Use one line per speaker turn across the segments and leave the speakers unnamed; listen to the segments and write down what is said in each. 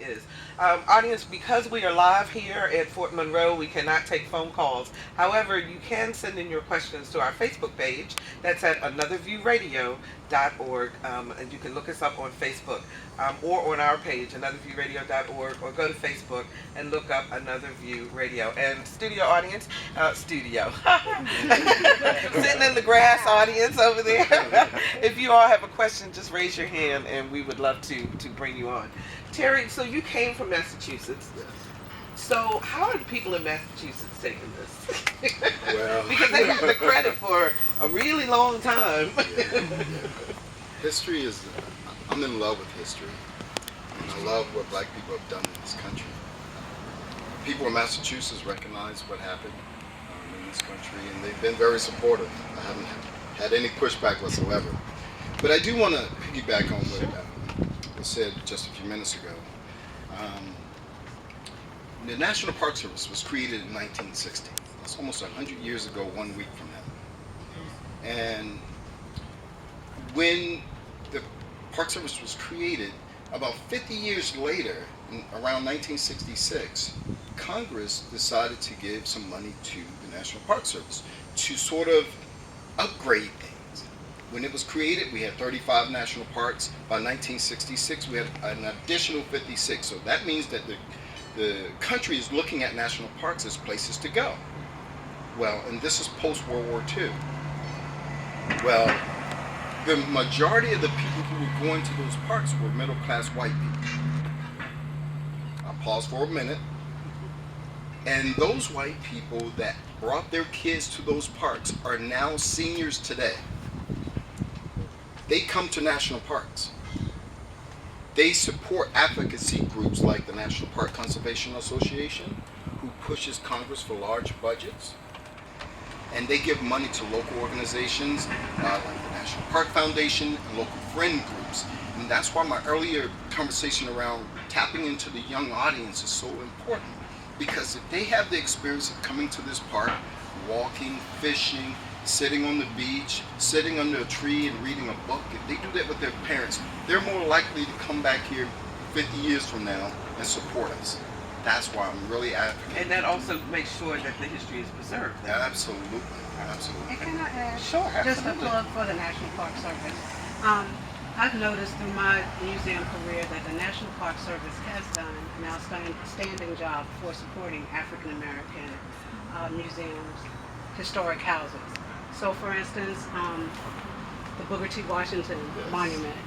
is. Audience, because we are live here at Fort Monroe, we cannot take phone calls. However, you can send in your questions to our Facebook page. That's at anotherviewradio.org. And you can look us up on Facebook or on our page, anotherviewradio.org, or go to Facebook and look up Another View Radio. And studio audience, studio. Sitting in the grass audience over there. If you all have a question, just raise your hand and we would love to bring you on. Terry, so you came from Massachusetts.
Yes.
So how are the people in Massachusetts taking this?
Well,
Because they got the credit for a really long time.
yeah. History is, I'm in love with history. And I love what black people have done in this country. People in Massachusetts recognize what happened in this country, and they've been very supportive. I haven't had any pushback whatsoever. But I do want to piggyback on what was said just a few minutes ago. The National Park Service was created in 1960. That's almost 100 years ago, 1 week from now. And when the Park Service was created, about 50 years later, around 1966, Congress decided to give some money to the National Park Service to sort of upgrade things. When it was created, we had 35 national parks. By 1966, we had an additional 56. So that means that the country is looking at national parks as places to go. Well, and this is post-World War II. Well, the majority of the people who were going to those parks were middle-class white people. I'll pause for a minute. And those white people that brought their kids to those parks are now seniors today. They come to national parks. They support advocacy groups like the National Park Conservation Association, who pushes Congress for large budgets. And they give money to local organizations like the National Park Foundation and local friend groups. And that's why my earlier conversation around tapping into the young audience is so important. Because if they have the experience of coming to this park, walking, fishing, sitting on the beach, sitting under a tree and reading a book, if they do that with their parents, they're more likely to come back here 50 years from now and support us. That's why I'm really advocating.
And that also makes sure that the history is preserved.
Absolutely, absolutely.
And can I add
Sure,
just a
absolutely.
plug for the National Park Service? I've noticed through my museum career that the National Park Service has done an outstanding job for supporting African American museums, historic houses. So for instance, the Booker T. Washington Monument,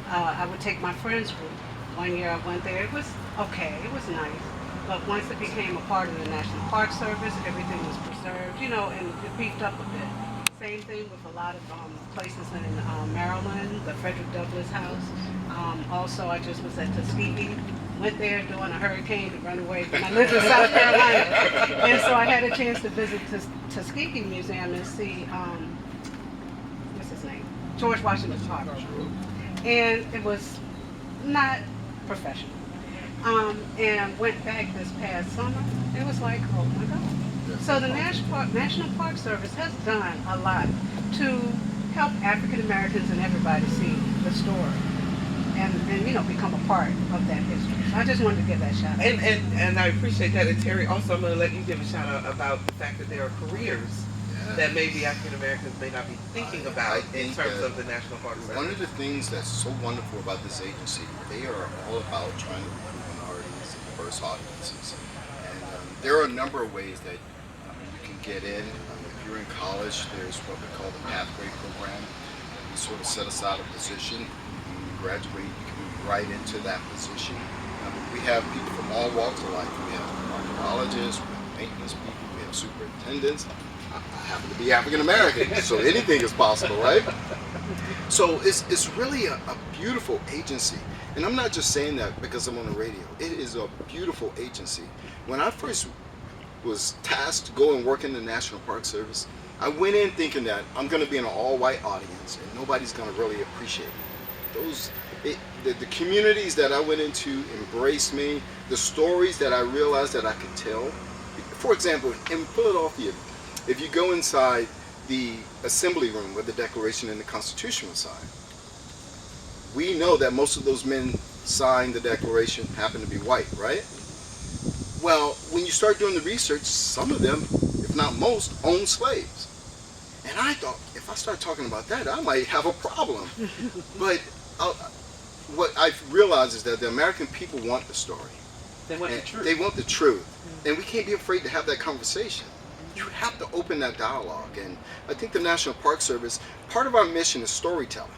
I would take my friends group. One year I went there, it was okay, it was nice. But once it became a part of the National Park Service, everything was preserved, and it beefed up a bit. Same thing with a lot of places in Maryland, the Frederick Douglass House. Also, I just was at Tuskegee, went there during a hurricane to run away when I lived in South Carolina. And so I had a chance to visit Tuskegee Museum and see, what's his name? George Washington Park. And it was not professional. And went back this past summer. It was like, oh my God. So the National Park Service has done a lot to help African Americans and everybody see the story and become a part of that history. So I just wanted to give that shout out.
And I appreciate that. And Terry, also I'm going to let you give a shout out about the fact that there are careers that maybe African Americans may not be thinking about in terms of the National Park Service.
One of the things that's so wonderful about this agency, they are all about trying to recruit minorities and diverse audiences. And there are a number of ways that you can get in. If you're in college, there's what we call the pathway program. We sort of set aside a position. When you graduate, you can move right into that position. We have people from all walks of life. We have archaeologists, we have maintenance people, we have superintendents. I happen to be African American, so anything is possible, right? So it's really a beautiful agency. And I'm not just saying that because I'm on the radio. It is a beautiful agency. When I first was tasked to go and work in the National Park Service, I went in thinking that I'm going to be in an all-white audience and nobody's going to really appreciate me. The communities that I went into embraced me. The stories that I realized that I could tell. For example, in Philadelphia, if you go inside the assembly room where the Declaration and the Constitution was signed, we know that most of those men signed the Declaration happened to be white, right? Well, when you start doing the research, some of them, if not most, owned slaves. And I thought, if I start talking about that, I might have a problem. But what I've realized is that the American people want the story.
They want the truth.
They want the truth. And we can't be afraid to have that conversation. You have to open that dialogue. And I think the National Park Service, part of our mission is storytelling.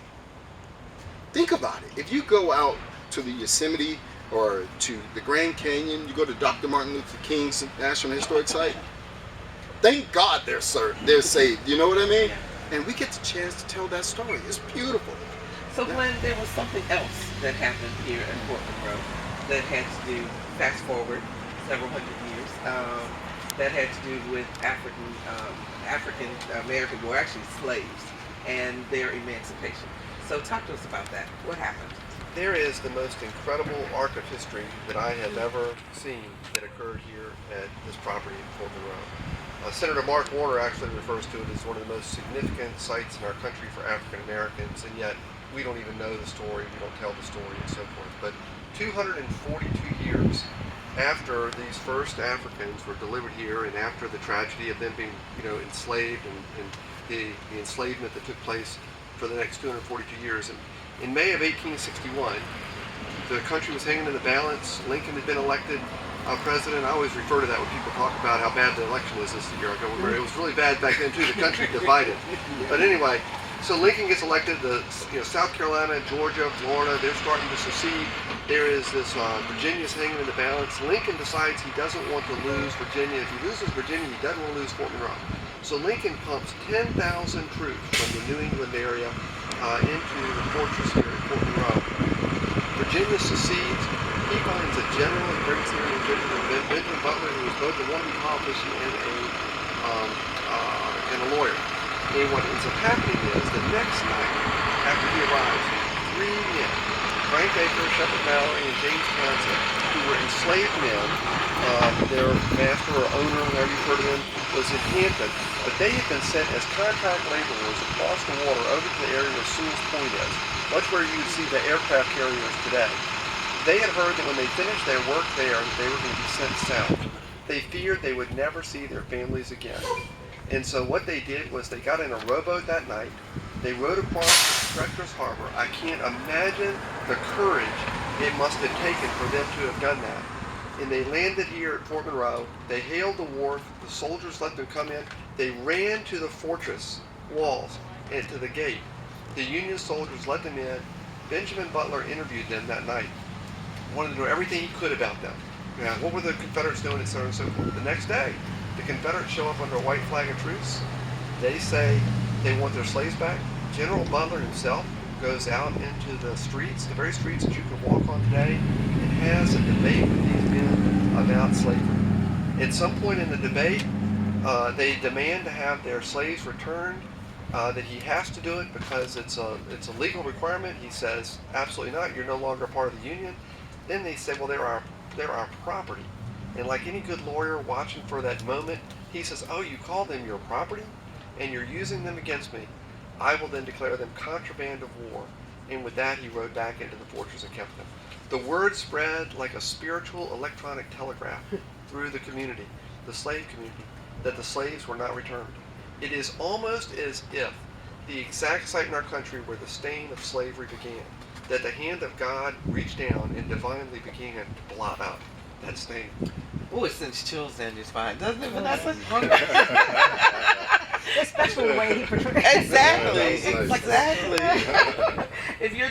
Think about it. If you go out to the Yosemite or to the Grand Canyon, you go to Dr. Martin Luther King's National Historic Site, thank God they're saved. You know what I mean? And we get the chance to tell that story. It's beautiful.
So Glenn, there was something else that happened here in Fort Monroe that had to do, fast forward several hundred years, that had to do with African American, or actually slaves, and their emancipation. So talk to us about that. What happened?
There is the most incredible arc of history that I have ever seen that occurred here at this property in Fort Monroe. Senator Mark Warner actually refers to it as one of the most significant sites in our country for African Americans, and yet we don't even know the story, we don't tell the story, and so forth. But 242 years after these first Africans were delivered here, and after the tragedy of them being, enslaved, and the enslavement that took place for the next 242 years, and in May of 1861, the country was hanging in the balance. Lincoln had been elected president. I always refer to that when people talk about how bad the election was this year. I go, it was really bad back then too. The country divided. But anyway, so Lincoln gets elected. South Carolina, Georgia, Florida, they're starting to secede. There is this Virginia's hanging in the balance. Lincoln decides he doesn't want to lose Virginia. If he loses Virginia, he doesn't want to lose Fort Monroe. So Lincoln pumps 10,000 troops from the New England area into the fortress here at Fort Monroe. Virginia secedes. He finds a general and brings here in Benjamin Butler, who was both a wannabe politician and a lawyer. And what ends up happening is the next night, after he arrives, three men, Frank Baker, Shepard Mallory, and James Townsend, who were enslaved men, their master or owner, however you've heard of them, was in Hampton, but they had been sent as contract laborers across the water over to the area where Sewell's Point is, much where you would see the aircraft carriers today. They had heard that when they finished their work there, they were going to be sent south. They feared they would never see their families again. And so what they did was they got in a rowboat that night. They rowed across the treacherous harbor. I can't imagine the courage it must have taken for them to have done that. And they landed here at Fort Monroe. They hailed the wharf. The soldiers let them come in. They ran to the fortress walls and to the gate. The Union soldiers let them in. Benjamin Butler interviewed them that night. Wanted to know everything he could about them. What were the Confederates doing, et cetera, and so forth. The next day, the Confederates show up under a white flag of truce. They say they want their slaves back. General Butler himself goes out into the streets, the very streets that you can walk on today, and has a debate with these men about slavery. At some point in the debate, they demand to have their slaves returned, that he has to do it because it's a legal requirement. He says, absolutely not, you're no longer part of the Union. Then they say, well, they're our property. And like any good lawyer watching for that moment, he says, oh, you call them your property and you're using them against me. I will then declare them contraband of war. And with that, he rode back into the fortress and kept them. The word spread like a spiritual electronic telegraph through the community, the slave community, that the slaves were not returned. It is almost as if the exact site in our country where the stain of slavery began, that the hand of God reached down and divinely began to blot out that stain.
Oh, it sends chills down your spine, doesn't it, Vanessa?
Especially the way he portrays.
Exactly,
Yeah, that was nice.
exactly. If you're